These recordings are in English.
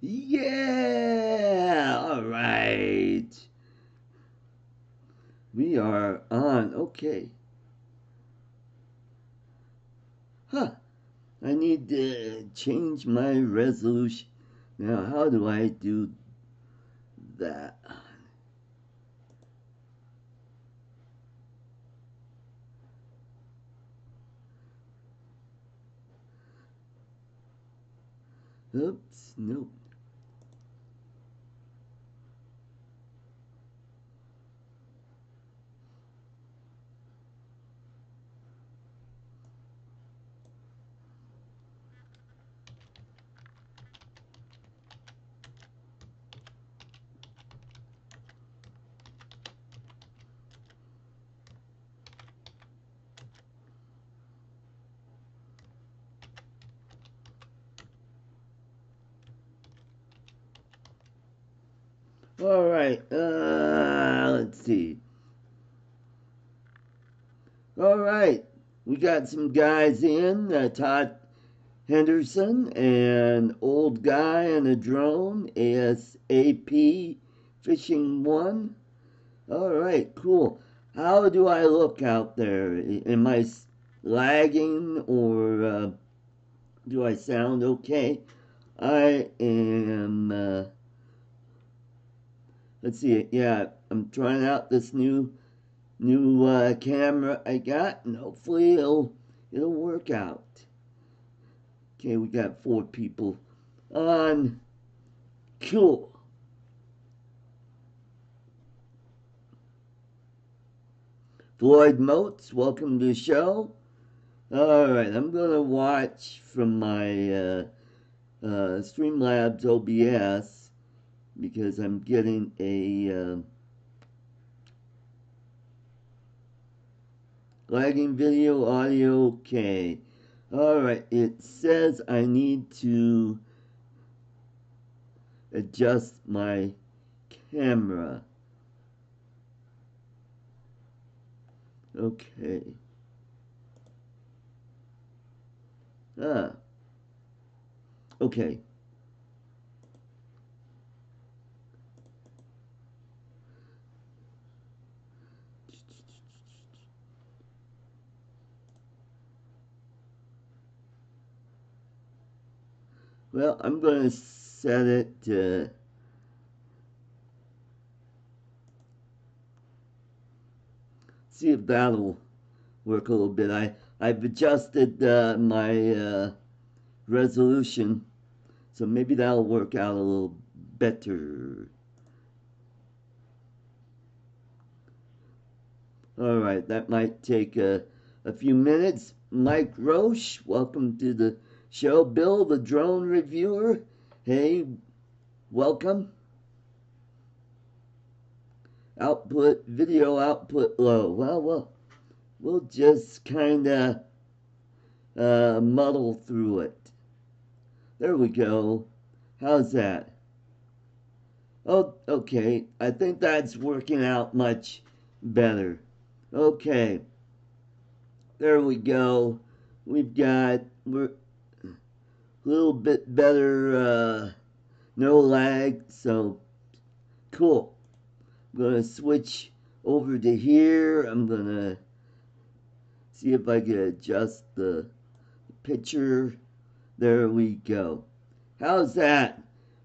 Yeah! Alright. We are on. Okay. Huh. I need to change my resolution. Now, how do I do that? Oops, nope. Alright, let's see. Alright, we got some guys in. Todd Henderson, an old guy and a drone, ASAP Fishing 1. Alright, cool. How do I look out there? Am I lagging or do I sound okay? I am, let's see, yeah, I'm trying out this new camera I got, and hopefully it'll work out. Okay, we got 4 people on. Cool. Floyd Motes, welcome to the show. Alright, I'm gonna watch from my Streamlabs OBS because I'm getting a lagging video, audio, okay. Alright, it says I need to adjust my camera. Okay. Okay. Well, I'm going to set it to see if that'll work a little bit. I've adjusted my resolution, so maybe that'll work out a little better. All right, that might take a few minutes. Mike Roche, welcome to the show. Bill, the drone reviewer, hey, welcome. Video output low. Well, we'll just kind of muddle through it. There we go. How's that? Oh, okay. I think that's working out much better. Okay. There we go. We're a little bit better, no lag, so cool. I'm gonna switch over to here. I'm gonna see if I can adjust the picture. There we go. How's that?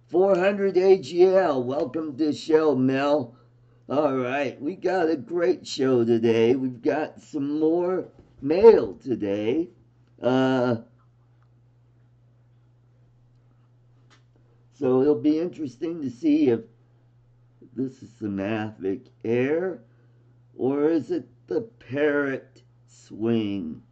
400 AGL. Welcome to the show, Mel. All right, we got a great show today. We've got some more mail today. So it'll be interesting to see if this is the Mavic Air or is it the Parrot Swing.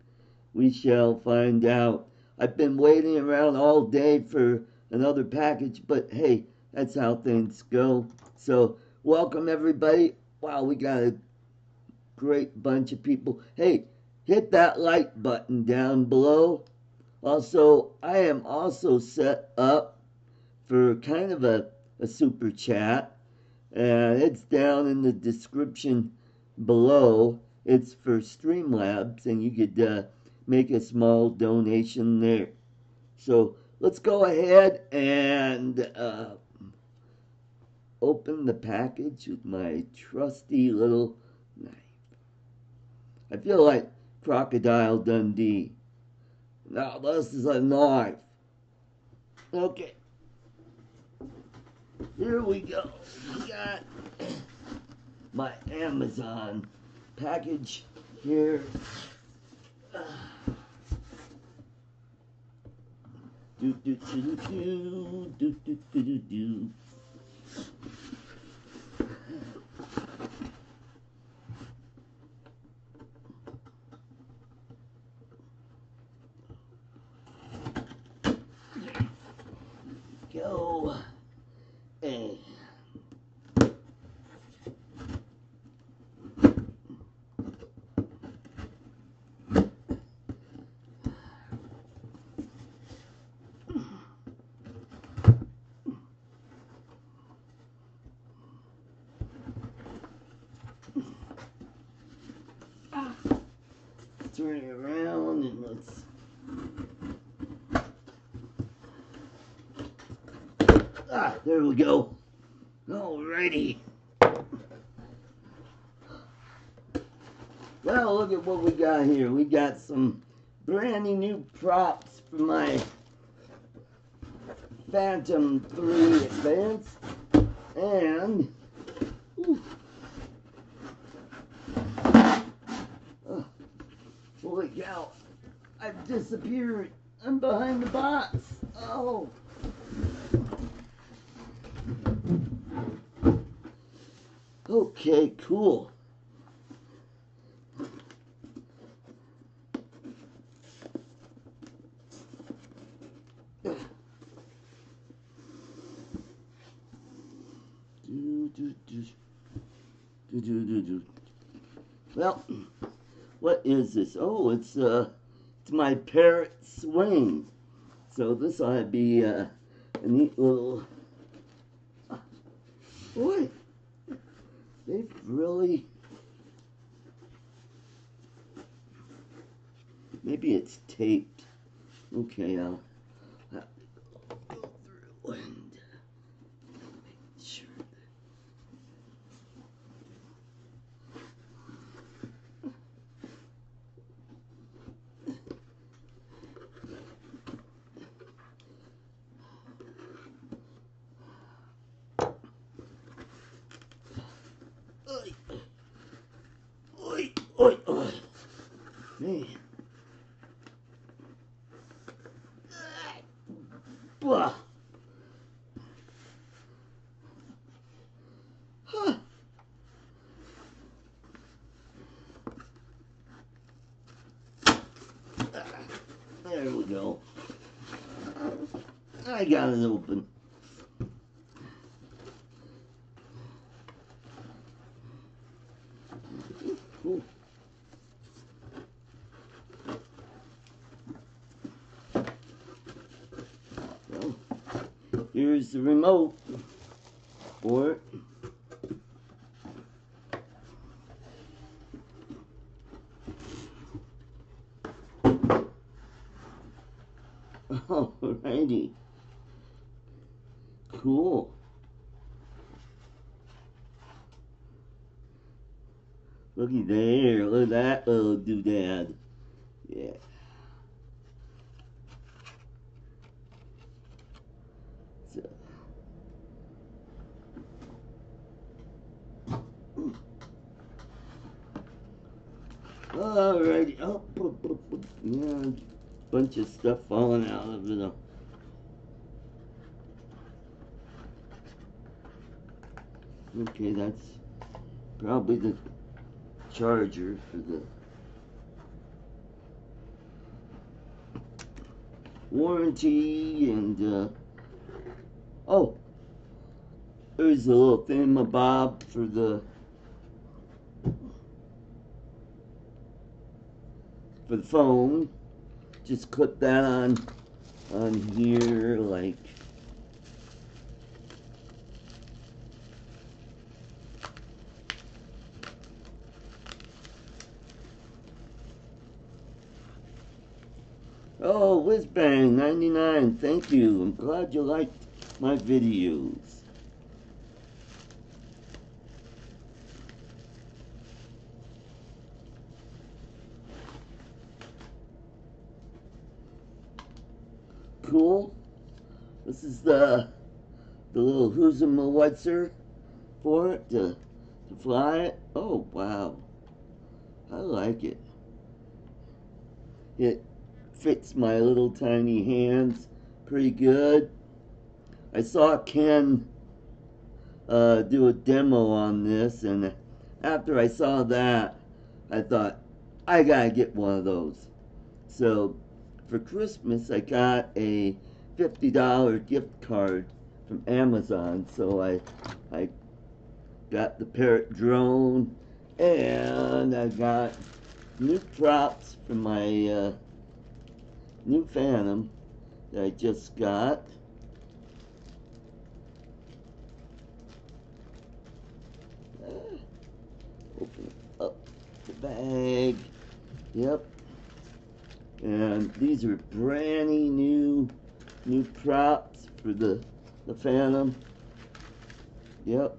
We shall find out. I've been waiting around all day for another package, but hey, that's how things go. So welcome everybody. Wow, we got a great bunch of people. Hey, hit that like button down below. Also, I am also set up for kind of a super chat, and it's down in the description below. It's for Streamlabs, and you could make a small donation there. So let's go ahead and open the package with my trusty little knife. I feel like Crocodile Dundee. Now this is a knife. Okay. Here we go. We got my Amazon package here. Do do do do do do do do do. Go and turn it around and let's there we go. Alrighty. Well, look at what we got here. We got some brand new props for my Phantom 3 Advanced. And holy cow, I've disappeared. I'm behind the box. Oh. Okay, cool. Well, what is this? Oh, it's my Parrot swing. So this ought to be a neat little. Boy, they've really. Maybe it's taped. Okay, I'll have to go through and make sure. Oi, oi, oi. Man. Blah. Huh. There we go. I got it open. Cool. Well, here's the remote for it. Alrighty. Cool. Looky there. Look at that little doodad. Yeah. So. Alrighty. Oh, yeah. Bunch of stuff falling out of it. Okay, that's probably the charger for the warranty. And oh, there's a little thingamabob for the phone. Just clip that on here, like. Oh, Whizbang99, thank you. I'm glad you liked my videos. Cool. This is the little who's and what'ser for it to fly it. Oh, wow. I like it. It fits my little tiny hands pretty good. I saw Ken do a demo on this, and after I saw that, I thought, I gotta get one of those. So for Christmas, I got a $50 gift card from Amazon. So I got the Parrot drone, and I got new props for my new Phantom that I just got. Open up the bag. Yep. And these are brand new props for the Phantom. Yep.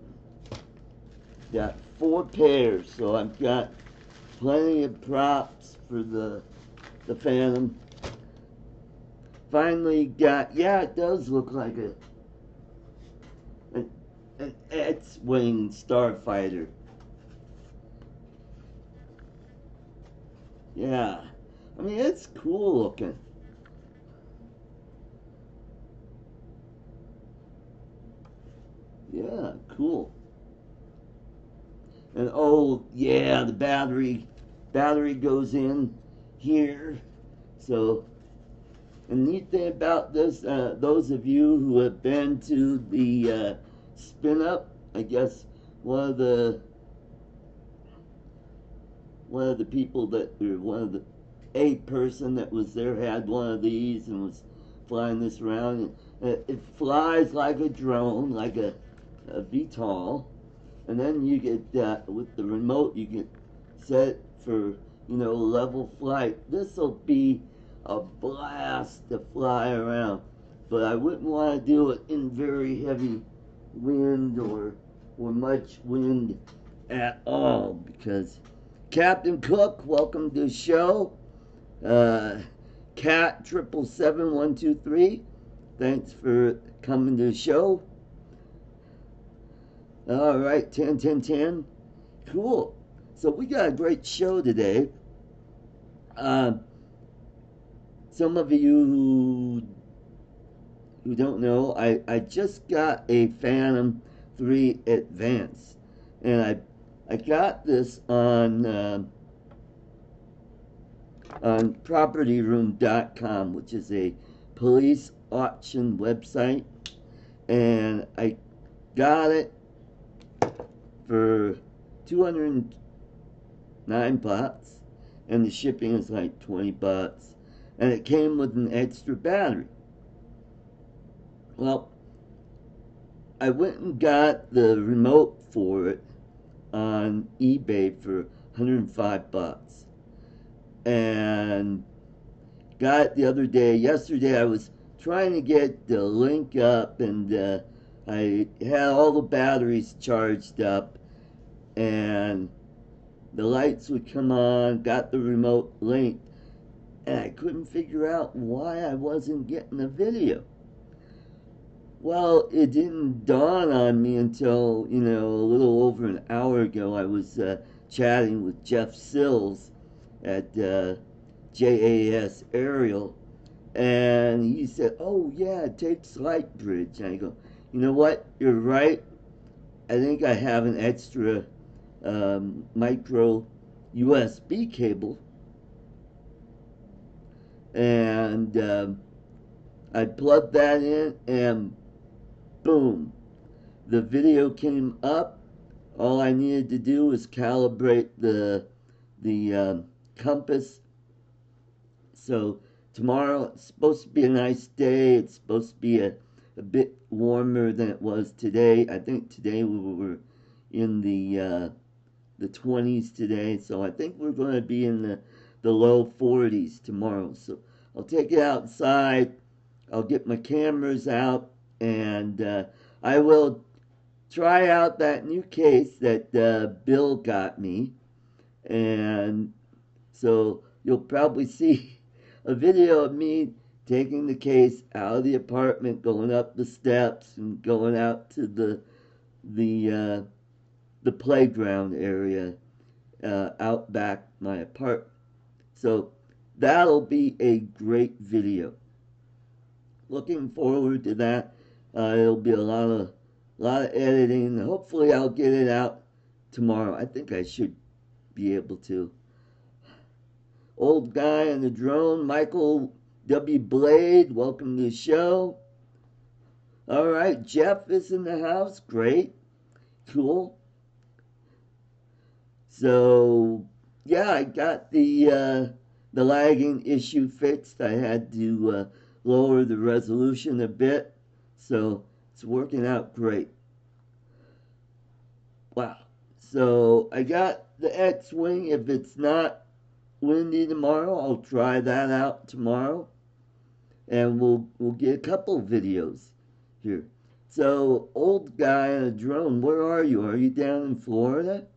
Got 4 pairs, so I've got plenty of props for the Phantom. Finally got, yeah, it does look like an X-Wing starfighter. Yeah, I mean, it's cool looking. Yeah, cool. And oh yeah, the battery goes in here. So the neat thing about this, those of you who have been to the spin up, I guess one of the people that, or one of the a person that was there had one of these and was flying this around. It flies like a drone, like a VTOL, and then you get with the remote you get set for level flight. This will be a blast to fly around, but I wouldn't want to do it in very heavy wind or much wind at all, because Captain Cook, welcome to the show. Cat 777-123, thanks for coming to the show. All right, 10. Cool. So we got a great show today. Some of you who don't know, I just got a Phantom 3 Advance, and I got this on propertyroom.com, which is a police auction website, and I got it for 209 bucks, and the shipping is like 20 bucks, and it came with an extra battery. Well, I went and got the remote for it on eBay for 105 bucks, and got it the other day. Yesterday I was trying to get the link up, and I had all the batteries charged up, and the lights would come on, got the remote link, and I couldn't figure out why I wasn't getting a video. Well, it didn't dawn on me until, a little over an hour ago. I was chatting with Jeff Sills at JAS Aerial, and he said, oh yeah, it takes Lightbridge. And I go, you know what, you're right. I think I have an extra micro USB cable, and I plugged that in, and boom, the video came up. All I needed to do was calibrate the compass. So tomorrow it's supposed to be a nice day. It's supposed to be a bit warmer than it was today. I think today we were in the 20s today, so I think we're going to be in the low 40s tomorrow. So I'll take it outside. I'll get my cameras out, and I will try out that new case that Bill got me. And so you'll probably see a video of me taking the case out of the apartment, going up the steps, and going out to the playground area out back my apartment. So that'll be a great video. Looking forward to that. It'll be a lot of editing. Hopefully I'll get it out tomorrow. I think I should be able to. Old guy in the drone, Michael W. Blade, welcome to the show. All right, Jeff is in the house. Great. Cool. So, yeah, I got the lagging issue fixed. I had to lower the resolution a bit, so it's working out great. Wow. So I got the X-Wing. If it's not windy tomorrow, I'll try that out tomorrow, and we'll get a couple videos here. So, old guy on a drone, where are you? Are you down in Florida?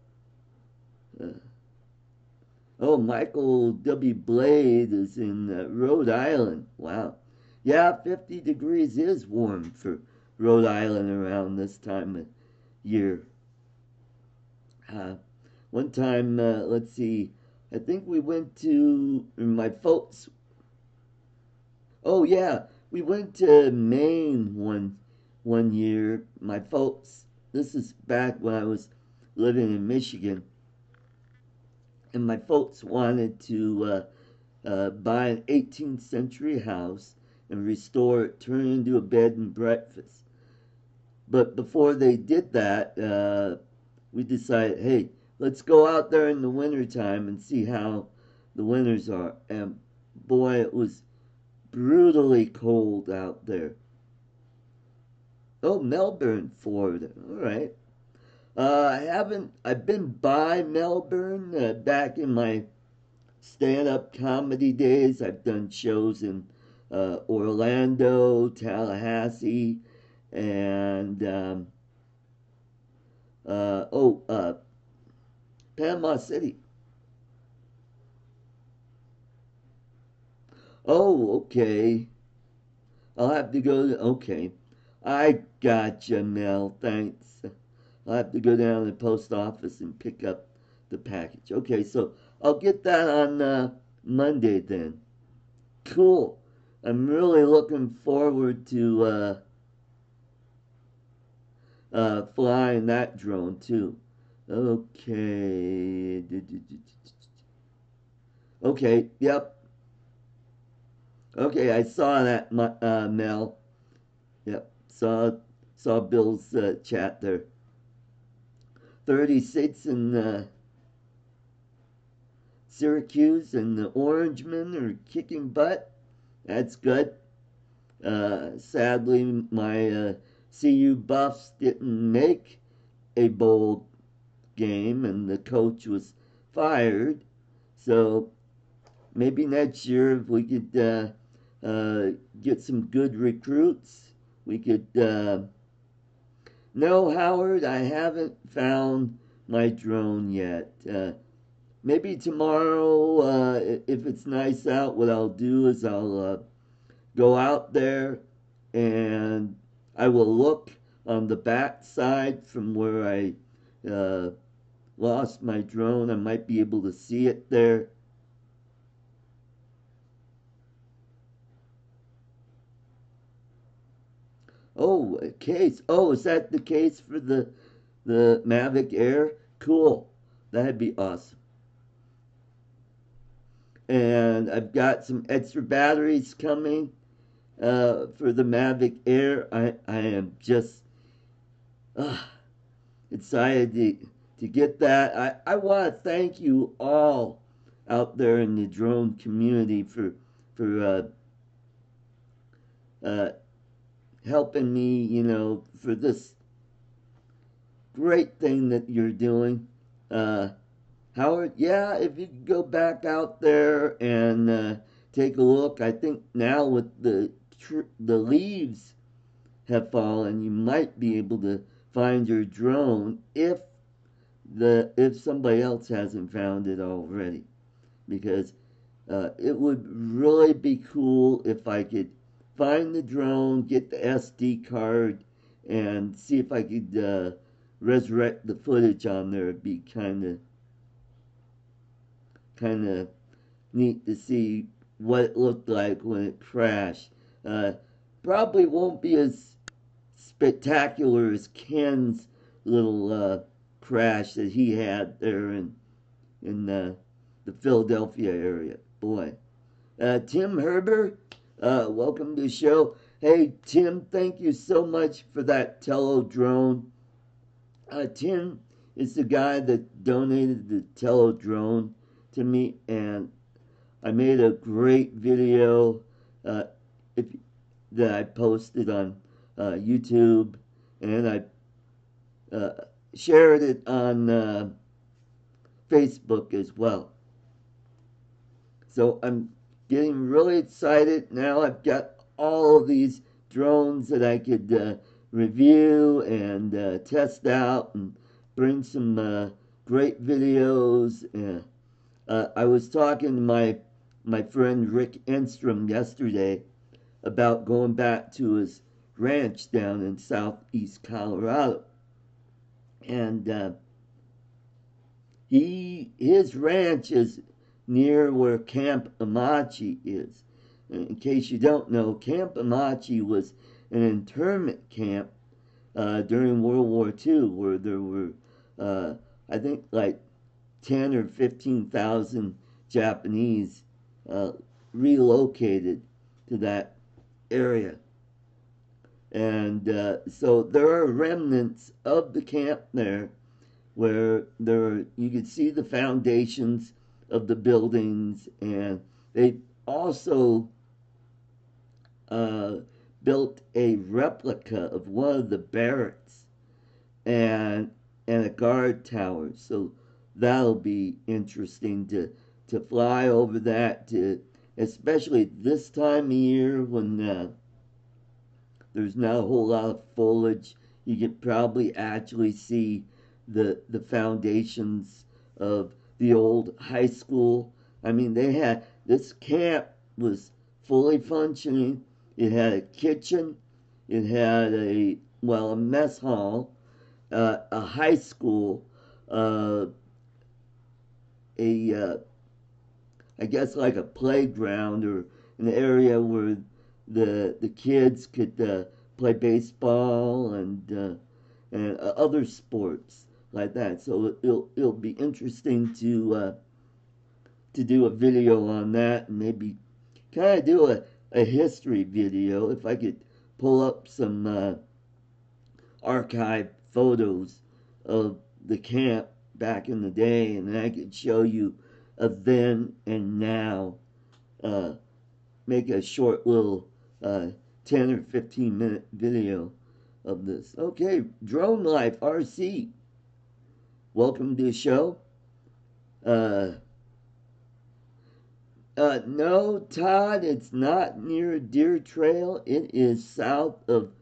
Oh, Michael W. Blade is in Rhode Island. Wow. Yeah, 50 degrees is warm for Rhode Island around this time of year. One time, let's see, I think we went to my folks. Oh yeah, we went to Maine one year. My folks. This is back when I was living in Michigan, and my folks wanted to buy an 18th century house and restore it, turn it into a bed and breakfast. But before they did that, we decided, hey, let's go out there in the wintertime and see how the winters are. And boy, it was brutally cold out there. Oh, Melbourne, Florida. All right. I've been by Melbourne back in my stand-up comedy days. I've done shows in Orlando, Tallahassee, and Panama City. Oh, okay. I'll have to go to, okay. I gotcha, Mel. Thanks. I'll have to go down to the post office and pick up the package. Okay, so I'll get that on Monday then. Cool. I'm really looking forward to flying that drone too. Okay. Okay, yep. Okay, I saw that, Mel. Yep, saw Bill's chat there. 36 in Syracuse, and the Orangemen are kicking butt. That's good. Sadly, my CU Buffs didn't make a bowl game, and the coach was fired. So maybe next year, if we could get some good recruits, we could. No, Howard, I haven't found my drone yet. Maybe tomorrow, if it's nice out, what I'll do is I'll go out there and I will look on the back side from where I lost my drone. I might be able to see it there. Oh, a case. Oh, is that the case for the Mavic Air? Cool. That'd be awesome. And I've got some extra batteries coming for the Mavic Air. I am just excited to get that. I want to thank you all out there in the drone community for helping me, for this great thing that you're doing. Howard, yeah, if you could go back out there and take a look. I think now with the leaves have fallen, you might be able to find your drone if somebody else hasn't found it already, because it would really be cool if I could find the drone, get the SD card, and see if I could resurrect the footage on there. It'd be kind of neat to see what it looked like when it crashed. Probably won't be as spectacular as Ken's little crash that he had there in the Philadelphia area. Boy. Tim Herbert, welcome to the show. Hey, Tim, thank you so much for that Tello drone. Tim is the guy that donated the Tello drone to me, and I made a great video that I posted on YouTube, and I shared it on Facebook as well. So I'm getting really excited now. I've got all of these drones that I could review and test out and bring some great videos. I was talking to my friend Rick Enstrom yesterday about going back to his ranch down in southeast Colorado, and his ranch is near where Camp Amache is. In case you don't know, Camp Amache was an internment camp during World War II, where there were, I think, like 10 or 15,000 Japanese relocated to that area. And so there are remnants of the camp there, where you could see the foundations of the buildings, and they also built a replica of one of the barracks and a guard tower. So that'll be interesting to fly over that, especially this time of year when there's not a whole lot of foliage. You can probably actually see the foundations of the old high school. I mean, this camp was fully functioning. It had a kitchen, it had a mess hall, a high school, I guess like a playground or an area where the kids could play baseball and other sports like that. So it'll be interesting to do a video on that, and maybe kind of do a history video if I could pull up some archive photos of the camp back in the day, and I could show you a then and now. Make a short little 10 or 15 minute video of this. Okay, Drone Life RC, welcome to the show. No, Todd, it's not near Deer Trail. It is south of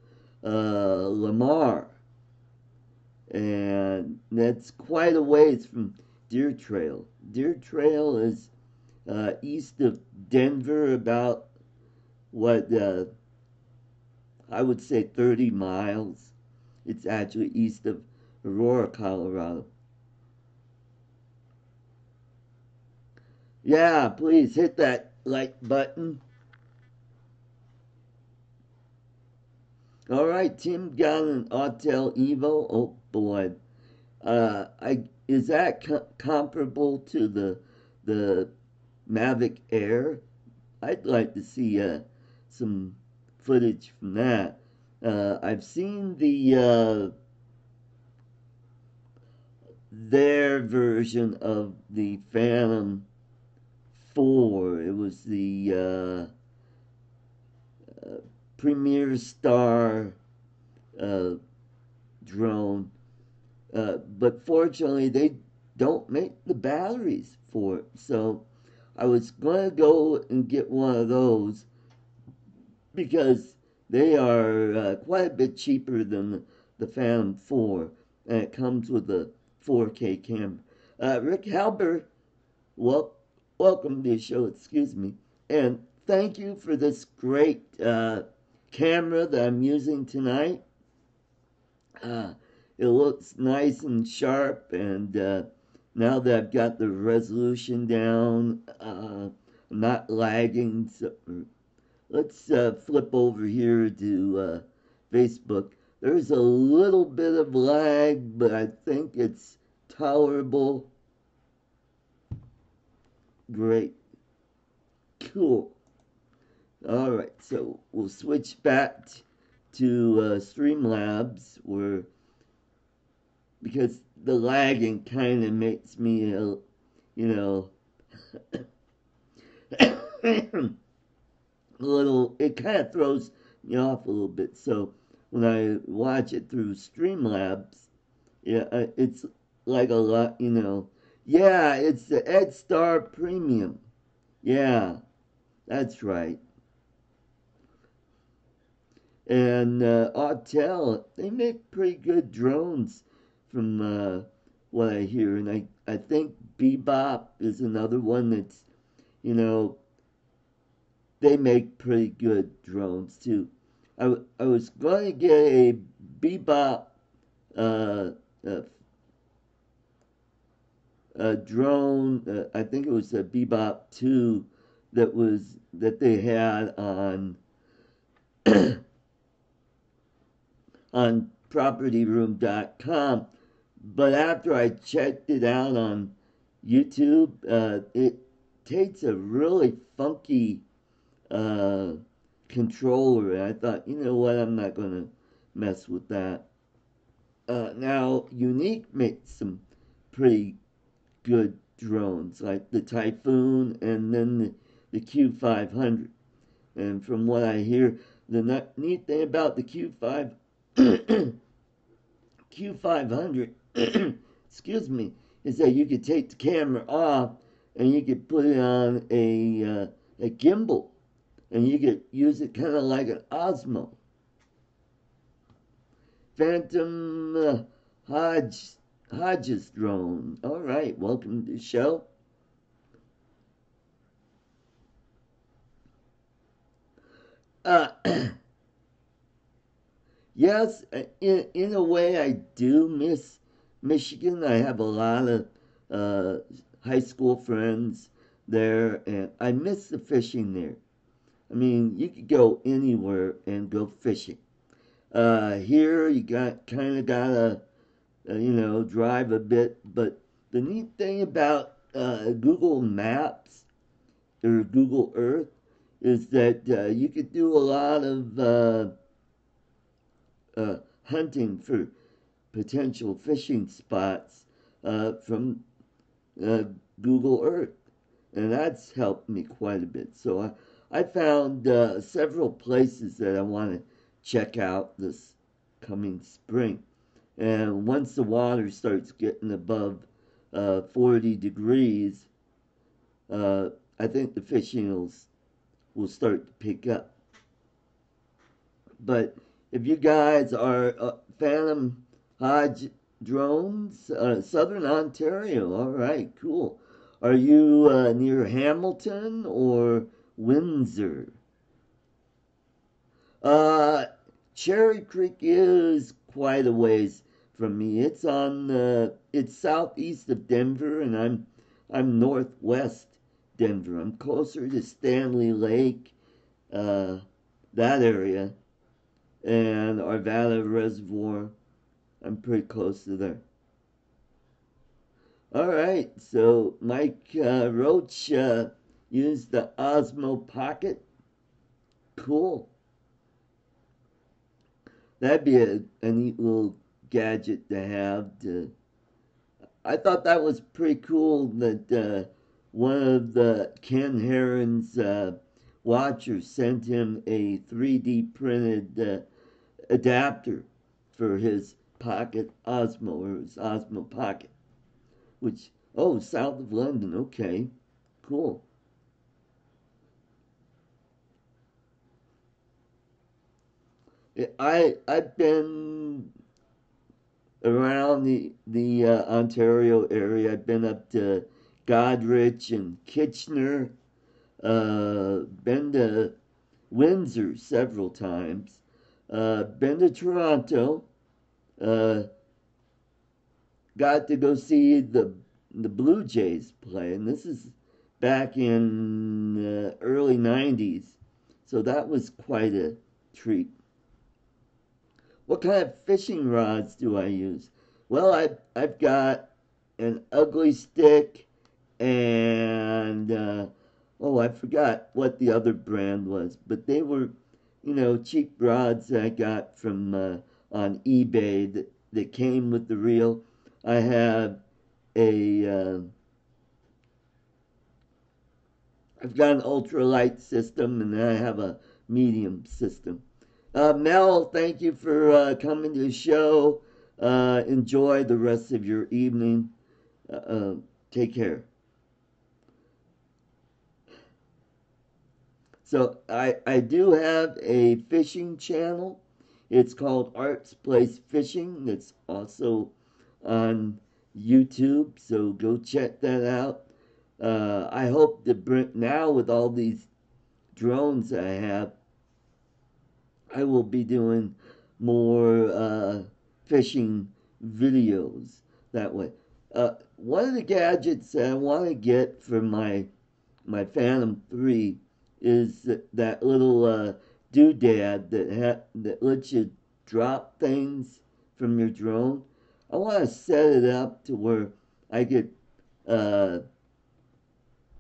Lamar, and that's quite a ways from Deer Trail. Deer Trail is east of Denver, about I would say 30 miles. It's actually east of Aurora, Colorado. Yeah, please hit that like button. All right, Tim got an Autel Evo. Oh boy, is that comparable to the Mavic Air? I'd like to see some footage from that. I've seen their version of the Phantom 4. It was the Premier Star drone, but fortunately they don't make the batteries for it. So I was going to go and get one of those because they are quite a bit cheaper than the Phantom 4, and it comes with a 4K camera. Rick Halber, well, welcome to the show, excuse me, and thank you for this great camera that I'm using tonight. It looks nice and sharp, and now that I've got the resolution down, I'm not lagging. So let's flip over here to Facebook. There's a little bit of lag, but I think it's tolerable. Great. Cool. All right, so we'll switch back to Streamlabs, where because the lagging kind of makes me, you know, a little. It kind of throws me off a little bit. So when I watch it through Streamlabs, yeah, it's like a lot, you know. Yeah, it's the Ed Star Premium. Yeah, that's right. And Autel, they make pretty good drones from what I hear. And I think Bebop is another one that's, you know, they make pretty good drones too. I was going to get a Bebop uh, uh, drone. I think it was a Bebop 2 that they had on on propertyroom.com. But after I checked it out on YouTube, it takes a really funky uh, controller. And I thought, you know what, I'm not going to mess with that. Now, Unique makes some pretty good drones, like the Typhoon and then the Q500. And from what I hear, the neat thing about the Q500, excuse me, is that you could take the camera off and you could put it on a gimbal, and you could use it kind of like an Osmo. Phantom Hodges drone. All right, welcome to the show. Uh, yes, in a way, I do miss Michigan. I have a lot of high school friends there, and I miss the fishing there. I mean, you could go anywhere and go fishing. Here, you got kind of gotta, you know, drive a bit. But the neat thing about Google Maps or Google Earth is that you could do a lot of hunting for potential fishing spots from uh, Google Earth, and that's helped me quite a bit. So I found several places that I want to check out this coming spring. And once the water starts getting above 40 degrees, uh, I think the fishing will start to pick up. But if you guys are Phantom Hodge drones, Southern Ontario, all right, cool. Are you near Hamilton or Windsor? Uh, Cherry Creek is quite a ways from me. It's southeast of Denver, and I'm northwest Denver. I'm closer to Stanley Lake, uh, that area, and Arvada Reservoir. I'm pretty close to there. All right, so Mike Roach used the Osmo Pocket. Cool. That'd be a neat little gadget to have. I thought that was pretty cool that one of the Ken Heron's watchers sent him a 3D printed adapter for his Pocket Osmo, or his Osmo Pocket, which, oh, south of London, okay, cool. I've been around the Ontario area. I've been up to Godrich and Kitchener. Been to Windsor several times. Been to Toronto. Uh, got to go see the Blue Jays play, and this is back in early '90s. So that was quite a treat. What kind of fishing rods do I use? Well, I've got an ugly stick and oh, I forgot what the other brand was, but they were, cheap rods that I got from on eBay that came with the reel. I have a I've got an ultralight system, and then I have a medium system. Mel, thank you for coming to the show. Enjoy the rest of your evening. Take care. So I do have a fishing channel. It's called Art's Place Fishing. It's also on YouTube, so go check that out. I hope to bring, now with all these drones I have, I will be doing more fishing videos that way. One of the gadgets that I want to get for my Phantom 3 is that little doodad that lets you drop things from your drone. I want to set it up to where I could uh,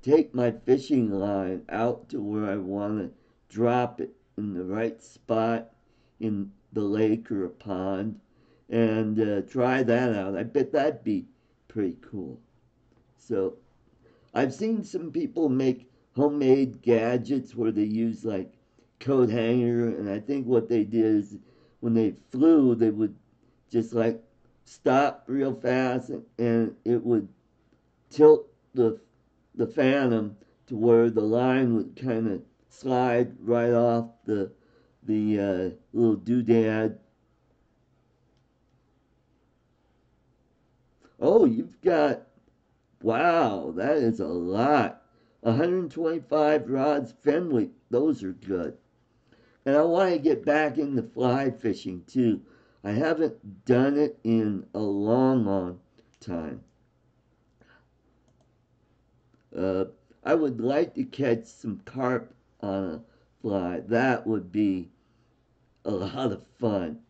take my fishing line out to where I want to drop it in the right spot in the lake or a pond and try that out. I bet that'd be pretty cool. So I've seen some people make homemade gadgets where they use like coat hanger, and I think what they did is when they flew, they would just like stop real fast, and it would tilt the Phantom to where the line would kind of slide right off the little doodad. Oh, you've got, wow, that is a lot. 125 rods Fenwick, those are good. And I want to get back into fly fishing too. I haven't done it in a long, long time. Uh, I would like to catch some carp on a fly. That would be a lot of fun.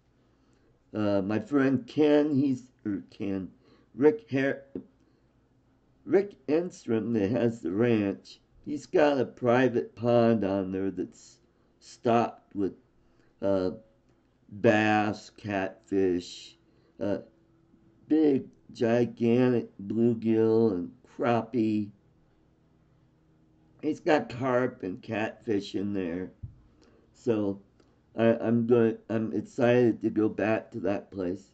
My friend Ken, Rick Rick Enstrom that has the ranch. He's got a private pond on there that's stocked with uh, bass, catfish, uh, big, gigantic bluegill, and crappie. He's got carp and catfish in there. So I'm excited to go back to that place.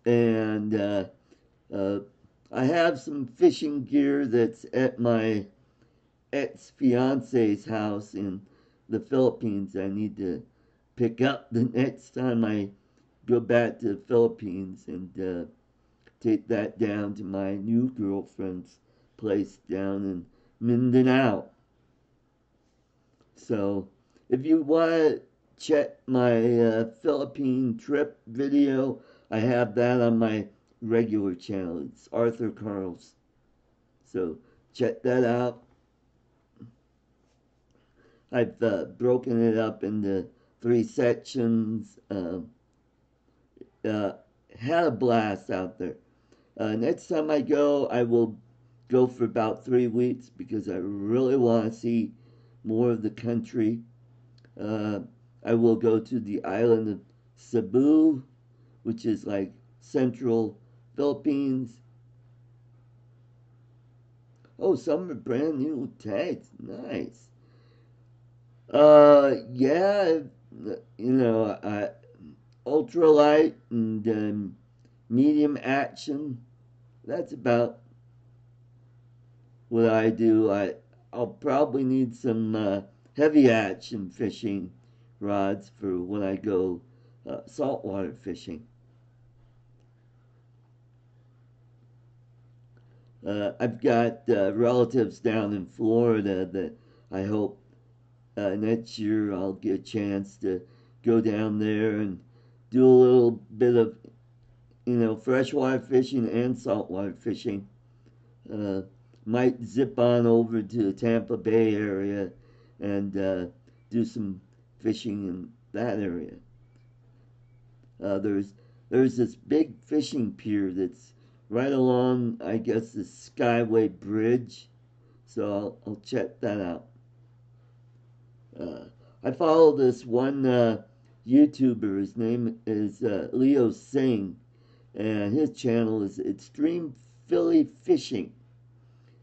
And uh, I have some fishing gear that's at my ex-fiance's house in the Philippines. I need to pick up the next time I go back to the Philippines and take that down to my new girlfriend's place down in Mindanao. So if you want to check my Philippine trip video, I have that on my regular channel. It's Arthur Carlson. So check that out. I've broken it up into 3 sections. Uh, had a blast out there. Next time I go, I will go for about 3 weeks because I really want to see more of the country. Uh, I will go to the island of Cebu, which is like central Philippines. Oh, some are brand new tags. Nice. Yeah, ultralight and medium action. That's about what I do, I'll probably need some heavy action fishing rods for when I go saltwater fishing. I've got relatives down in Florida that I hope next year I'll get a chance to go down there and do a little bit of, freshwater fishing and saltwater fishing. Uh, might zip on over to the Tampa Bay area and do some fishing in that area. There's this big fishing pier that's right along, I guess, the Skyway Bridge, so I'll check that out. I follow this one YouTuber. His name is Leo Singh, and his channel is Extreme Philly Fishing,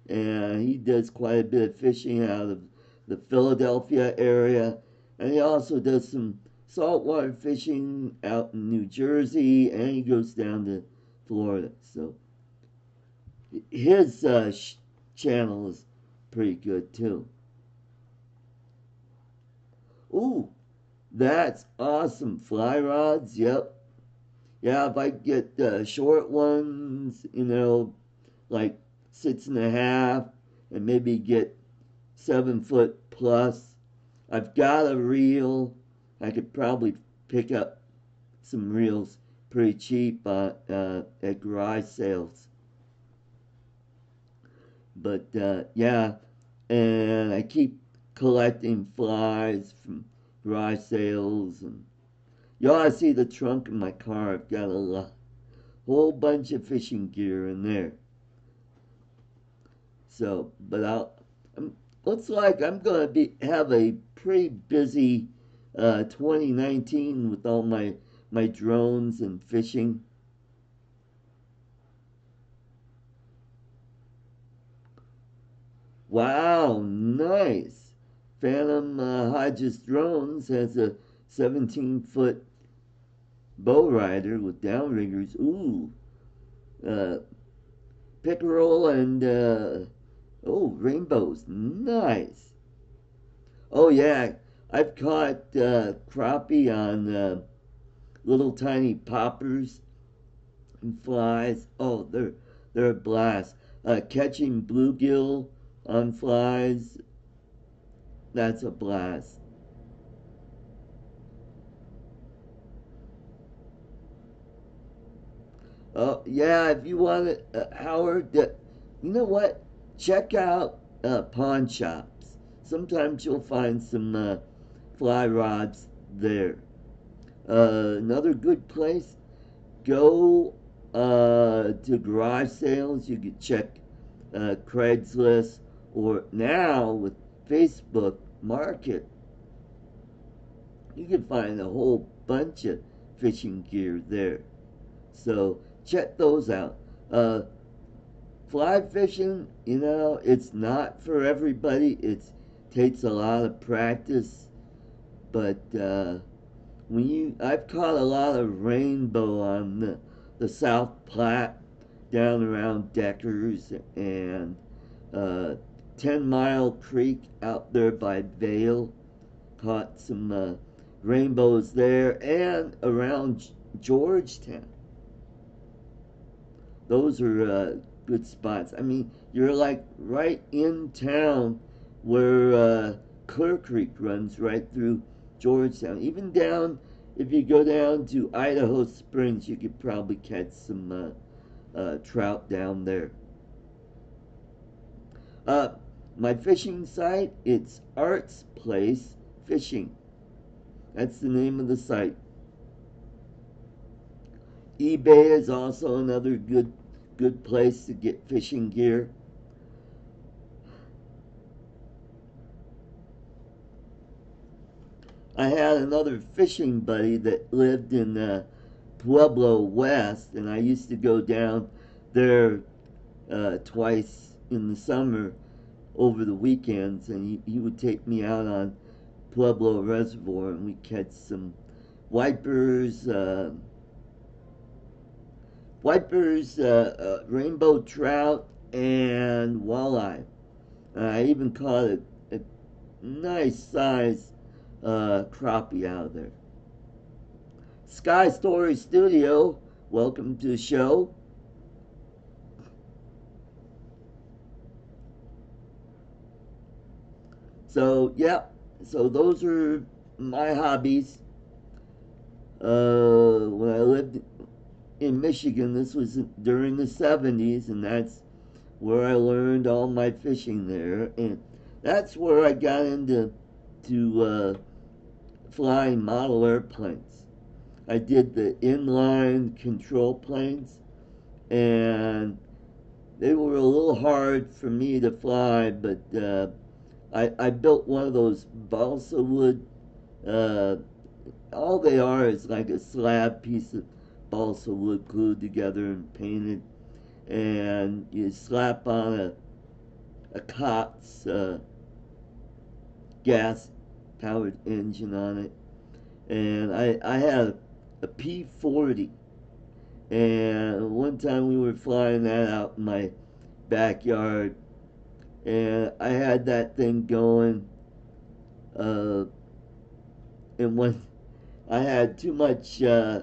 and he does quite a bit of fishing out of the Philadelphia area, and he also does some saltwater fishing out in New Jersey, and he goes down to Florida. So his channel is pretty good too. Ooh, that's awesome. Fly rods, yep. Yeah, if I get short ones, like 6.5, and maybe get 7 foot plus. I've got a reel. I could probably pick up some reels pretty cheap at garage sales. But yeah, and I keep collecting flies from garage sales, and you ought to see the trunk in my car. I've got a whole bunch of fishing gear in there. So, but looks like I'm gonna have a pretty busy 2019 with all my drones and fishing. Wow, nice. Phantom Hodges Drones has a 17-foot bow rider with downriggers. Ooh, uh, pickerel and rainbows. Nice. Oh yeah, I've caught crappie on little tiny poppers and flies. Oh, they're a blast. Catching bluegill on flies, that's a blast. Oh yeah, if you want it, Howard, you know what? Check out pawn shops. Sometimes you'll find some fly rods there. Another good place, go to garage sales. You can check Craigslist, or now with Facebook Market, you can find a whole bunch of fishing gear there. So check those out. Fly fishing, it's not for everybody. It takes a lot of practice, but I've caught a lot of rainbow on the South Platte, down around Deckers, and 10 Mile Creek out there by Vale. Caught some rainbows there, and around Georgetown. Those are good spots. I mean, you're like right in town where Clear Creek runs right through Georgetown. Even down, if you go down to Idaho Springs, you could probably catch some trout down there. Uh, my fishing site, it's Art's Place Fishing. That's the name of the site. eBay is also another good place to get fishing gear. I had another fishing buddy that lived in Pueblo West, and I used to go down there twice in the summer over the weekends, and he would take me out on Pueblo Reservoir, and we catch some wipers, rainbow trout, and walleye. I even caught a nice size crappie out of there. Sky Story Studio, welcome to the show. So, yeah, so those are my hobbies. When I lived in Michigan, this was during the 70s, and that's where I learned all my fishing there. And that's where I got into flying model airplanes. I did the inline control planes, and they were a little hard for me to fly, but I built one of those balsa wood. Uh, all they are is like a slab piece of balsa wood glued together and painted, and you slap on a COTS gas powered engine on it. And I had a P40, and one time we were flying that out in my backyard, and I had that thing going, uh, and when I had too much uh,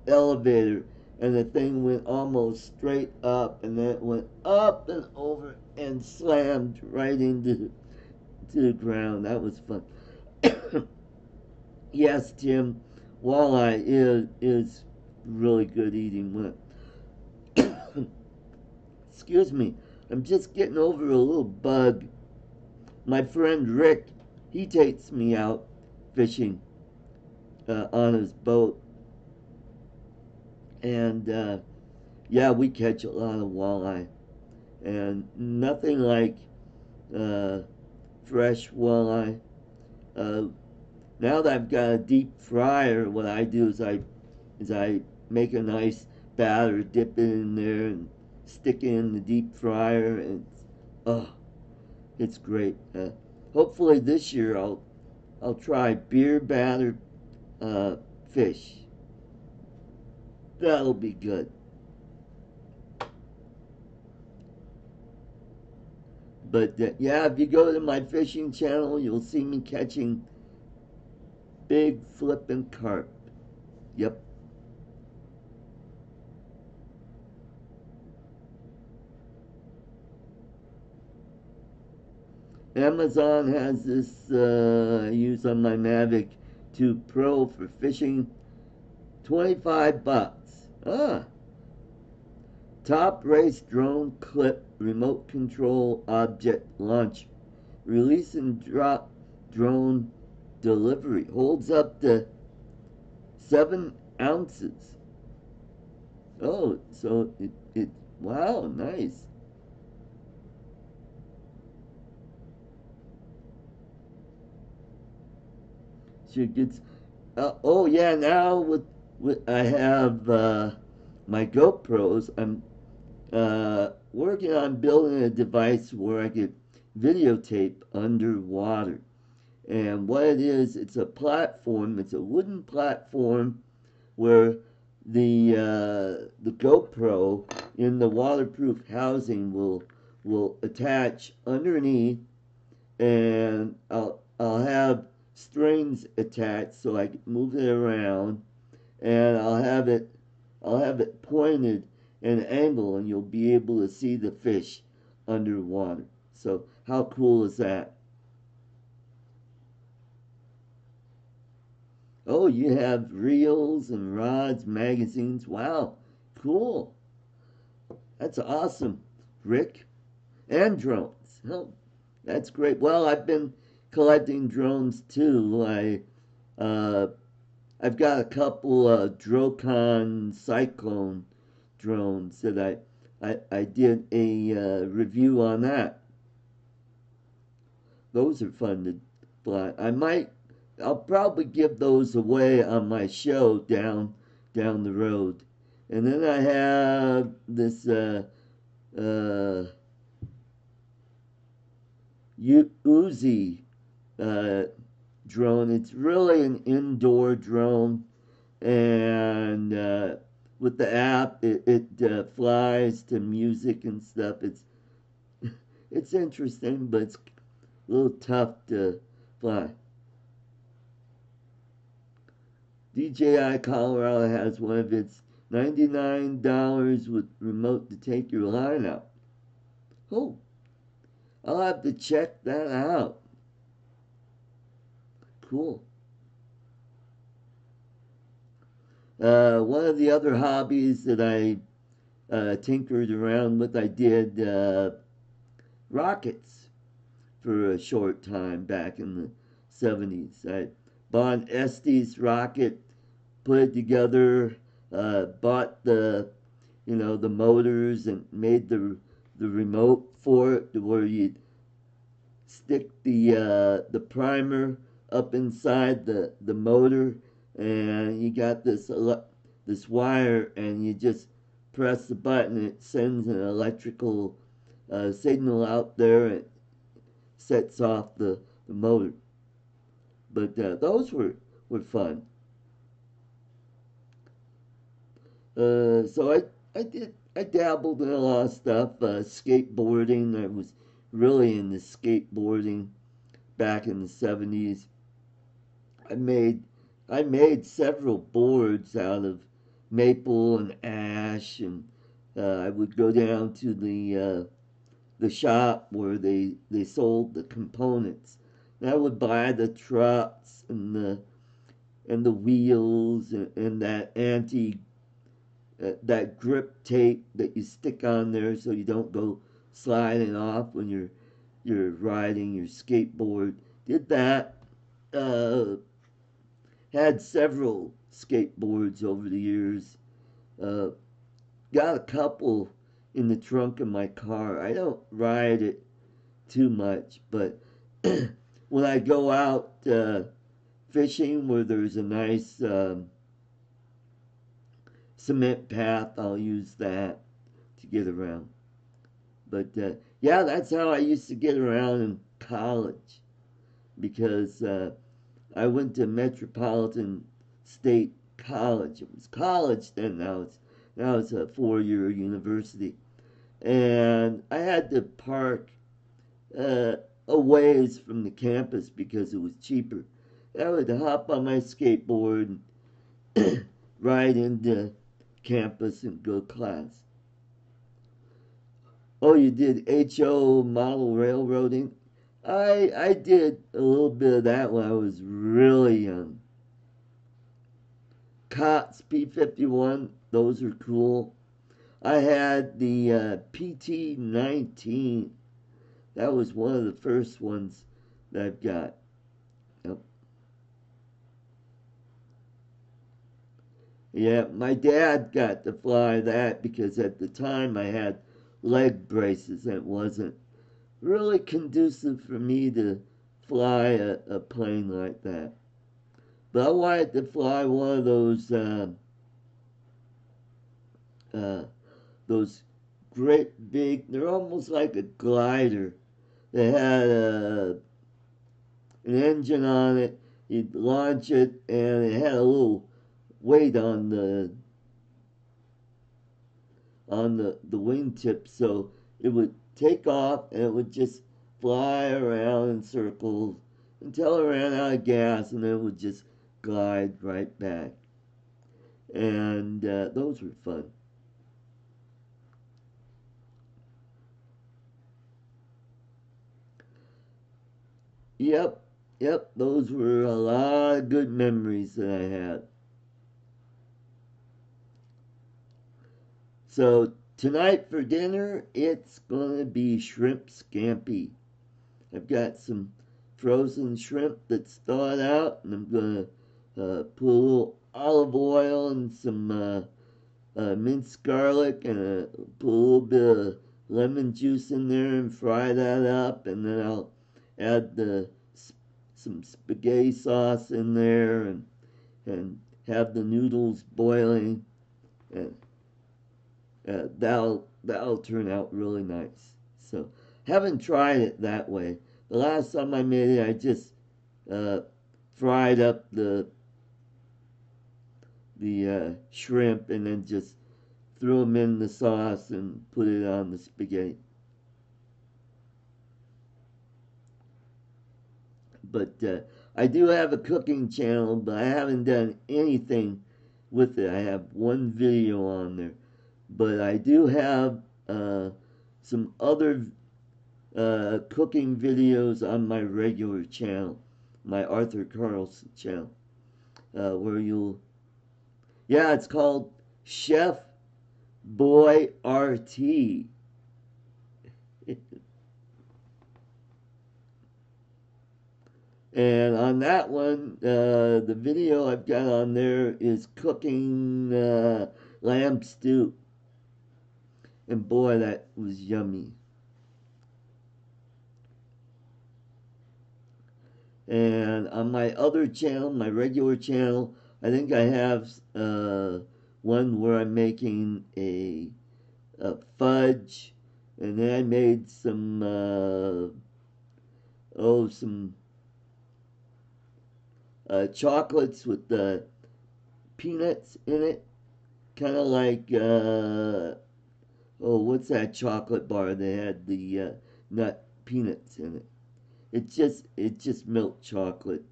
elevator, and the thing went almost straight up, and then it went up and over and slammed right into to the ground. That was fun. Yes, Tim, walleye is really good eating. Excuse me, I'm just getting over a little bug. My friend Rick, he takes me out fishing on his boat, and yeah, we catch a lot of walleye, and nothing like uh, fresh walleye. Uh, Now that I've got a deep fryer, what I do is I make a nice batter, dip it in there, and stick it in the deep fryer, and oh, it's great. Hopefully this year I'll try beer battered fish. That'll be good. But yeah, if you go to my fishing channel, you'll see me catching big flippin' carp. Yep. Amazon has this I use on my Mavic 2 Pro for fishing, 25 bucks. Top race drone clip remote control object launch. Release and drop drone delivery. Holds up to 7 ounces. Oh, so it wow, nice. Should get oh yeah, now with I have my GoPros. I'm working on building a device where I could videotape underwater. And what it is, it's a platform. It's a wooden platform where the GoPro in the waterproof housing will attach underneath, and I'll have strings attached so I can move it around, and I'll have it pointed at an angle, and you'll be able to see the fish underwater. So how cool is that? Oh, you have reels and rods, magazines. Wow, cool. That's awesome, Rick. And drones. Oh, that's great. Well, I've been collecting drones too. Uh, I've got a couple Drocon Cyclone drones that I did a review on that. Those are fun to fly. I'll probably give those away on my show down the road. And then I have this uh, Uzi uh, drone. It's really an indoor drone, and with the app, it flies to music and stuff. it's interesting, but it's a little tough to fly. DJI Colorado has one of its $99 with remote to take your line out. Oh, I'll have to check that out. Cool. One of the other hobbies that I tinkered around with, I did rockets for a short time back in the 70s. I bought Estes rocket, put it together, bought the the motors and made the remote for it to where you stick the primer up inside the motor, and you got this wire, and you just press the button and it sends an electrical signal out there and sets off the motor. But those were fun. So I dabbled in a lot of stuff. Skateboarding. I was really into skateboarding back in the 70s. I made several boards out of maple and ash, and I would go down to the shop where they sold the components. And I would buy the trucks and the wheels and that grip tape that you stick on there so you don't go sliding off when you're riding your skateboard. Did that. Had several skateboards over the years. Uh, got a couple in the trunk of my car. I don't ride it too much, but when I go out fishing where there's a nice cement path, I'll use that to get around. But yeah, that's how I used to get around in college, because I went to Metropolitan State College. It was college then. Now it's a 4-year university, and I had to park a ways from the campus because it was cheaper. I would hop on my skateboard and ride into campus and go to class. Oh, you did HO model railroading? I did a little bit of that when I was really young. COTS P-51, those are cool. I had the PT-19. That was one of the first ones that I've got. Yep. Yeah, my dad got to fly that because at the time I had leg braces and it wasn't really conducive for me to fly a plane like that. But I wanted to fly one of uh, those great big, they're almost like a glider. They had an engine on it. You'd launch it, and it had a little weight on the wingtip, so it would take off and it would just fly around in circles until it ran out of gas, and then it would just glide right back. And those were fun. Yep, yep, those were a lot of good memories that I had. So tonight for dinner, it's gonna be shrimp scampi. I've got some frozen shrimp that's thawed out, and I'm gonna put a little olive oil and some minced garlic, and put a little bit of lemon juice in there and fry that up, and then I'll add some spaghetti sauce in there, and have the noodles boiling, and that'll turn out really nice. So haven't tried it that way. The last time I made it, I just uh, fried up the shrimp and then just threw them in the sauce and put it on the spaghetti. But I do have a cooking channel, but I haven't done anything with it. I have one video on there. But I do have some other cooking videos on my regular channel, my Arthur Carlson channel, where you'll, yeah, it's called Chef Boy RT. And on that one, the video I've got on there is cooking lamb stew. And boy, that was yummy. And on my other channel, my regular channel, I think I have one where I'm making a fudge, and then I made some some chocolates with the peanuts in it, kind of like what's that chocolate bar that had the nut peanuts in it? It's just milk chocolate.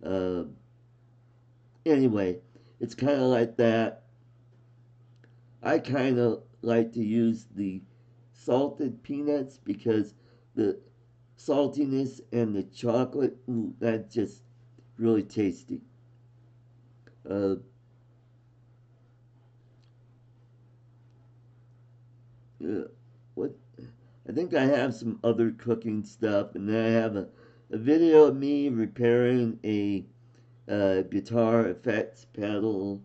Uh, anyway, it's kind of like that. I kind of like to use the salted peanuts because the saltiness and the chocolate, ooh, that's just really tasty. Uh, what? I think I have some other cooking stuff, and then I have a video of me repairing a guitar effects pedal,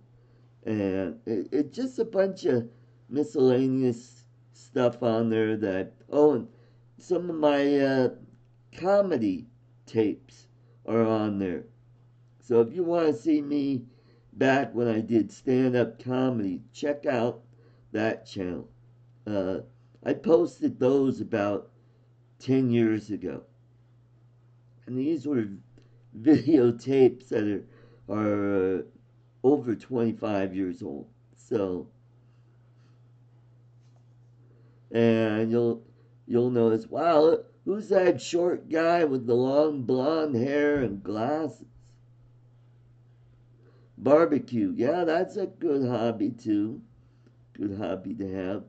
and it's just a bunch of miscellaneous stuff on there that, and some of my comedy tapes are on there. So if you want to see me back when I did stand-up comedy, check out that channel. I posted those about 10 years ago. And these were videotapes that are over 25 years old. So, and you'll notice, wow, who's that short guy with the long blonde hair and glasses? Barbecue. Yeah, that's a good hobby too. Good hobby to have.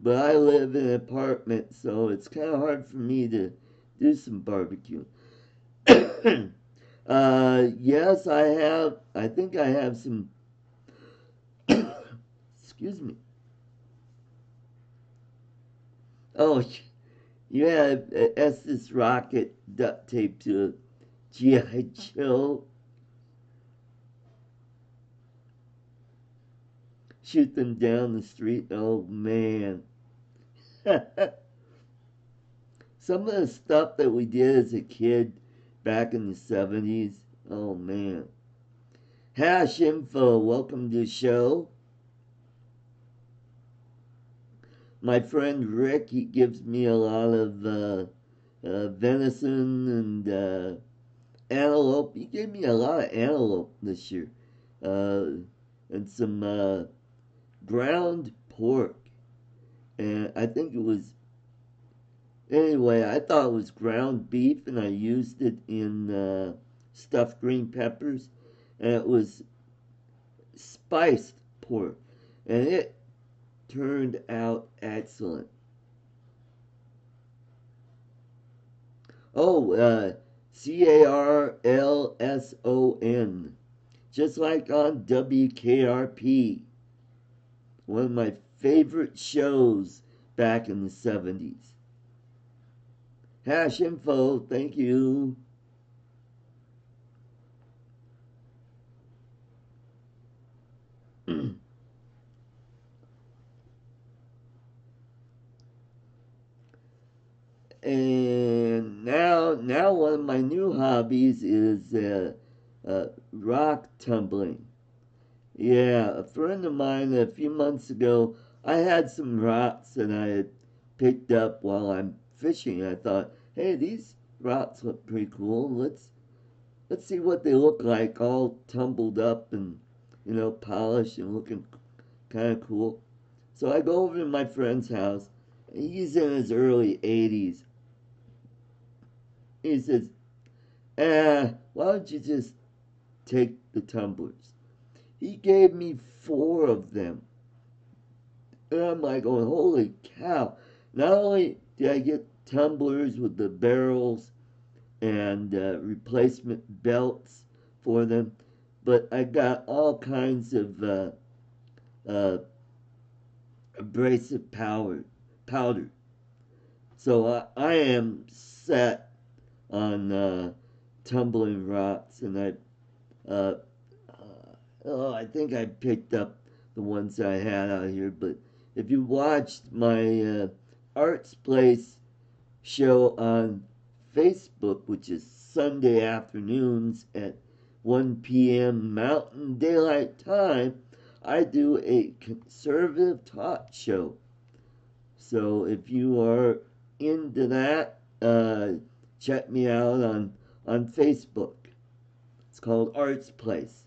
But I live in an apartment, so it's kind of hard for me to do some barbecue. Yes, I have. I think I have some. Excuse me. Oh, you have Estes rocket duct tape to a GI Joe. Shoot them down the street. Oh man. Some of the stuff that we did as a kid back in the 70s. Oh man. Hash Info, welcome to the show. My friend Rick, he gives me a lot of venison and antelope. He gave me a lot of antelope this year. And some ground pork. And I think it was, anyway, I thought it was ground beef, and I used it in stuffed green peppers. And it was spiced pork. And it turned out excellent. Carlson, just like on WKRP, one of my favorite shows back in the 70s. Hash Info, thank you. And now one of my new hobbies is rock tumbling. Yeah, a friend of mine a few months ago, I had some rocks that I had picked up while I'm fishing. I thought, hey, these rocks look pretty cool. Let's see what they look like, all tumbled up and polished and looking kind of cool. So I go over to my friend's house. He's in his early 80s. He says, why don't you just take the tumblers? He gave me 4 of them. And I'm like, oh, holy cow. Not only did I get tumblers with the barrels and replacement belts for them, but I got all kinds of uh, abrasive powder. So I am set on tumbling rocks, and uh, I think I picked up the ones I had out here. But if you watched my Arts Place show on Facebook, which is Sunday afternoons at 1 p.m. Mountain Daylight Time, I do a conservative talk show. So if you are into that, check me out on Facebook. It's called Arts Place.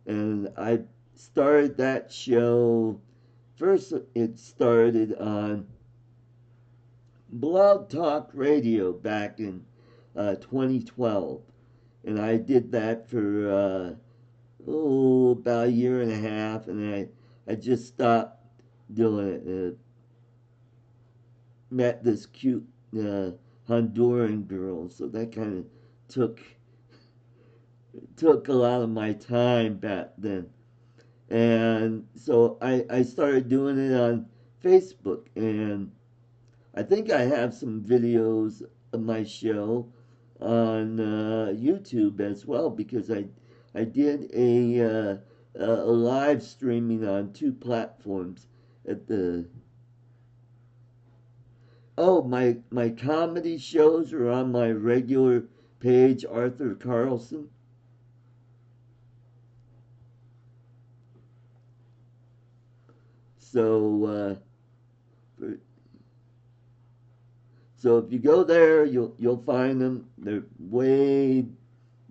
And I started that show, first it started on Blog Talk Radio back in 2012. And I did that for, about a year and a half, and I just stopped doing it. Met this cute Honduran girl, so that kind of took a lot of my time back then. And so I started doing it on Facebook, and I think I have some videos of my show on YouTube as well, because I did a live streaming on 2 platforms at the. Oh, my comedy shows are on my regular page, Arthur Carlson. So so if you go there, you'll find them. They're way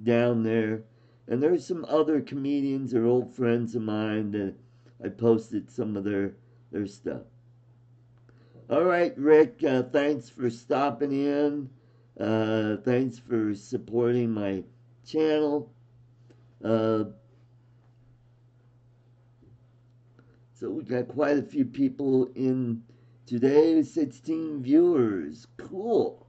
down there, and there's some other comedians or old friends of mine that I posted some of their stuff. All right, Rick, thanks for stopping in. Thanks for supporting my channel. So we got quite a few people in today, 16 viewers. Cool.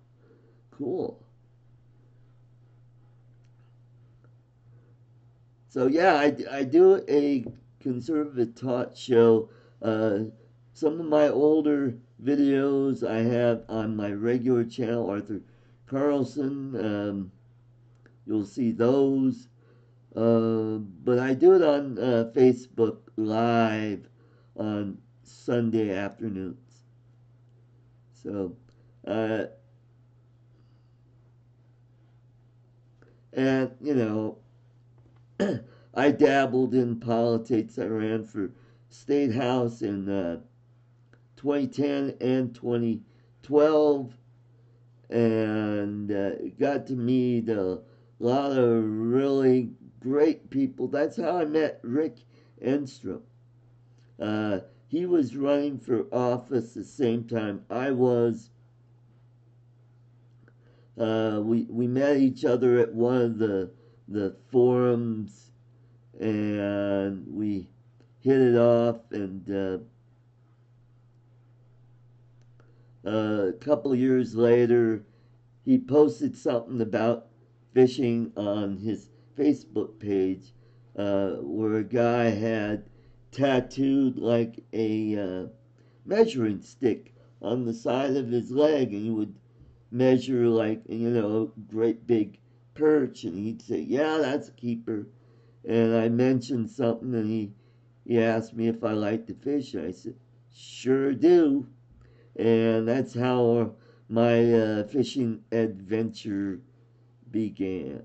So yeah, I do a conservative talk show. Some of my older videos I have on my regular channel, Arthur Carlson. You'll see those. But I do it on Facebook Live on Sunday afternoons. So, and you know, I dabbled in politics. I ran for state house in 2010 and 2012, and got to meet a lot of really great people. That's how I met Rick Enstrom. He was running for office the same time I was. We met each other at one of the forums, and we hit it off, and a couple of years later he posted something about fishing on his Facebook page, where a guy had tattooed like a measuring stick on the side of his leg, and he would measure like, a great big perch, and he'd say, yeah, that's a keeper. And I mentioned something, and he asked me if I liked to fish, and I said, sure do. And that's how my fishing adventure began.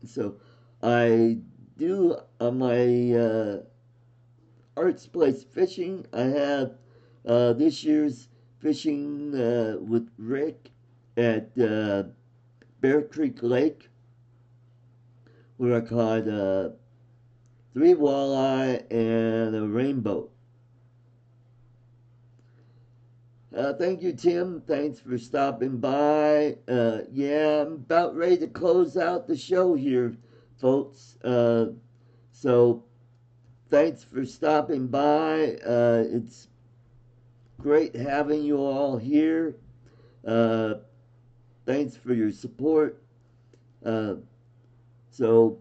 So I do on my Arts Place fishing, I have this year's fishing with Rick at Bear Creek Lake, where I caught 3 walleye and a rainbow. Thank you, Tim. Thanks for stopping by. Yeah, I'm about ready to close out the show here, folks. So thanks for stopping by. It's great having you all here. Uh, Thanks for your support. Uh, so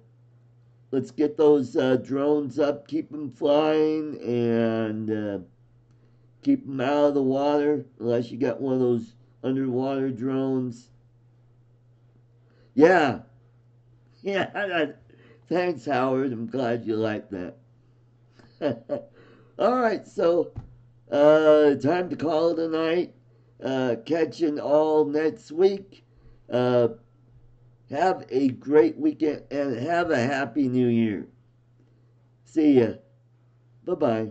let's get those drones up, keep them flying, and keep them out of the water unless you got one of those underwater drones. Yeah, yeah. Thanks, Howard. I'm glad you like that. All right, so time to call it a night. Catching all next week. Uh, have a great weekend and have a happy new year. See ya. Bye bye.